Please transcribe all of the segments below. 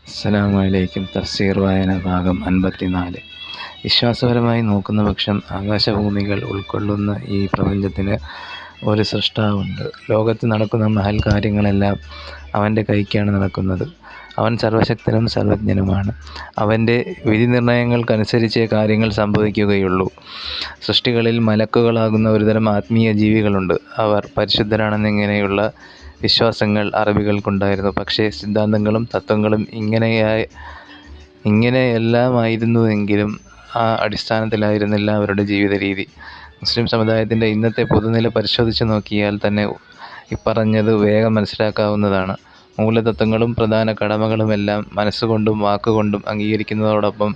അസ്സലാമു അലൈക്കും. തഫ്സീർ വായന ഭാഗം 54. വിശ്വാസപരമായി നോക്കുന്ന പക്ഷം ആകാശഭൂമികൾ ഉൾക്കൊള്ളുന്ന ഈ പ്രപഞ്ചത്തിന് ഒരു സൃഷ്ടാവുണ്ട്. ലോകത്ത് നടക്കുന്ന മഹൽ കാര്യങ്ങളെല്ലാം അവൻ്റെ കൈക്കാണ് നടക്കുന്നത്. അവൻ സർവശക്തനും സർവജ്ഞനുമാണ്. അവൻ്റെ വിധിനിർണയങ്ങൾക്കനുസരിച്ചേ കാര്യങ്ങൾ സംഭവിക്കുകയുള്ളൂ. സൃഷ്ടികളിൽ മലക്കുകളാകുന്ന ഒരുതരം ആത്മീയ ജീവികളുണ്ട്. അവർ പരിശുദ്ധരാണെന്നിങ്ങനെയുള്ള വിശ്വാസങ്ങൾ അറബികൾക്കുണ്ടായിരുന്നു. പക്ഷേ സിദ്ധാന്തങ്ങളും തത്വങ്ങളും ഇങ്ങനെയെല്ലാമായിരുന്നുവെങ്കിലും ആ അടിസ്ഥാനത്തിലായിരുന്നില്ല അവരുടെ ജീവിത രീതി. മുസ്ലിം സമുദായത്തിൻ്റെ ഇന്നത്തെ പൊതുനില പരിശോധിച്ചു നോക്കിയാൽ തന്നെ ഇപ്പറഞ്ഞത് വേഗം മനസ്സിലാക്കാവുന്നതാണ്. മൂലതത്വങ്ങളും പ്രധാന കടമകളുമെല്ലാം മനസ്സുകൊണ്ടും വാക്കുകൊണ്ടും അംഗീകരിക്കുന്നതോടൊപ്പം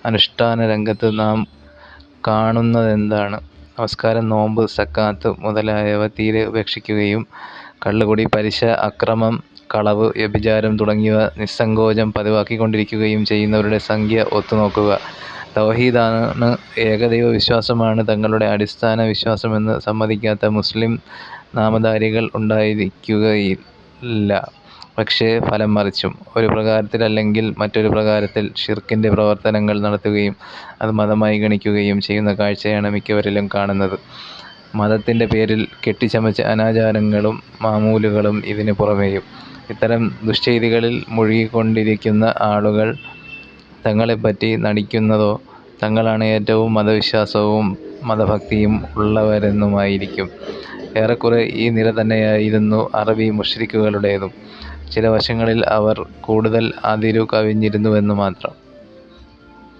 അനുഷ്ഠാന രംഗത്ത് നാം കാണുന്നതെന്താണ്? നമസ്കാരം, നോമ്പ്, സക്കാത്ത് മുതലായവ തീരെ ഉപേക്ഷിക്കുകയും കള്ളുകുടി, പലിശ, അക്രമം, കളവ്, വ്യഭിചാരം തുടങ്ങിയവ നിസ്സങ്കോചം പതിവാക്കിക്കൊണ്ടിരിക്കുകയും ചെയ്യുന്നവരുടെ സംഖ്യ ഒത്തുനോക്കുക. തൗഹീദാണ്, ഏകദൈവ വിശ്വാസമാണ് തങ്ങളുടെ അടിസ്ഥാന വിശ്വാസമെന്ന് സമ്മതിക്കാത്ത മുസ്ലിം നാമധാരികൾ ഉണ്ടായിരിക്കുകയില്ല. പക്ഷേ ഫലം മറിച്ചും. ഒരു പ്രകാരത്തിൽ അല്ലെങ്കിൽ മറ്റൊരു പ്രകാരത്തിൽ ഷിർക്കിൻ്റെ പ്രവർത്തനങ്ങൾ നടത്തുകയും അത് മതമായി ഗണിക്കുകയും ചെയ്യുന്ന കാഴ്ചയാണ് മിക്കവരിലും കാണുന്നത്. മതത്തിൻ്റെ പേരിൽ കെട്ടിച്ചമച്ച അനാചാരങ്ങളും മാമൂലുകളും ഇതിന് പുറമേയും. ഇത്തരം ദുശ്ചെയ്തികളിൽ മുഴുകിക്കൊണ്ടിരിക്കുന്ന ആളുകൾ തങ്ങളെപ്പറ്റി നടിക്കുന്നതോ തങ്ങളാണ് ഏറ്റവും മതവിശ്വാസവും മതഭക്തിയും ഉള്ളവരെന്നുമായിരിക്കും. ഏറെക്കുറെ ഈ നില തന്നെയായിരുന്നു അറബി മുശ്രിക്കുകളുടേതും. ചില വശങ്ങളിൽ അവർ കൂടുതൽ അതിരു കവിഞ്ഞിരുന്നുവെന്നു മാത്രം.